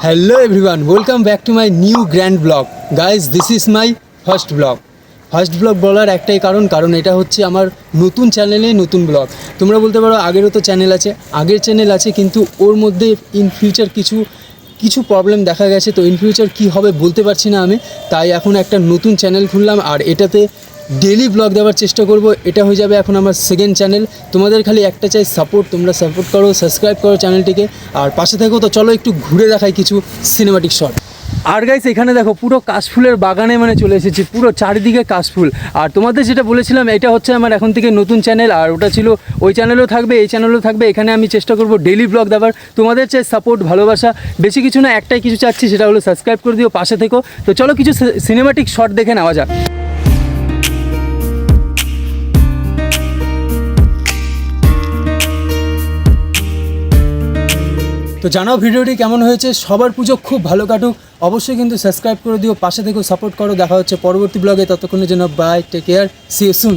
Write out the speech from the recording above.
Hello everyone, welcome back to my new grand vlog. Guys, this is my first vlog. First blog বলার একটাই কারণ এটা হচ্ছে আমার নতুন চ্যানেলে নতুন ব্লগ। তোমরা বলতে পারো আগেরও তো চ্যানেল আছে কিন্তু ওর মধ্যে ইন ফিউচার কিছু প্রবলেম দেখা গেছে, তো ইন ফিউচার কী হবে বলতে পারছি না আমি। তাই এখন একটা নতুন চ্যানেল খুললাম আর এটাতে ডেলি ব্লগ দেওয়ার চেষ্টা করব। এটা হয়ে যাবে এখন আমার সেকেন্ড চ্যানেল। তোমাদের খালি একটা চাই সাপোর্ট, তোমরা সাপোর্ট করো, সাবস্ক্রাইব করো চ্যানেলটিকে আর পাশে থেকো। তো চলো একটু ঘুরে দেখাই কিছু সিনেমাটিক শট। আর গাইস এখানে দেখো পুরো কাশফুলের বাগানে চলে এসেছি, পুরো চারিদিকে কাশফুল। আর তোমাদের যেটা বলেছিলাম এটা হচ্ছে আমার এখন থেকে নতুন চ্যানেল, আর ওটা ছিল ওই চ্যানেলও থাকবে এই চ্যানেলও থাকবে। এখানে আমি চেষ্টা করব ডেলি ব্লগ দেওয়ার। তোমাদের চাই সাপোর্ট, ভালোবাসা, বেশি কিছু না, একটাই কিছু চাচ্ছি, সেটা হলো সাবস্ক্রাইব করে দিও, পাশে থেকো। তো চলো কিছু সিনেমাটিক শট দেখে নেওয়া যাক। তো জানাও ভিডিওটি কেমন হয়েছে। সবার পুজো খুব ভালো কাটুক। অবশ্যই কিন্তু সাবস্ক্রাইব করে দিও, পাশে থেকেও সাপোর্ট করো। দেখা হচ্ছে পরবর্তী ব্লগে, ততক্ষণের জন্য bye, take care, see you soon.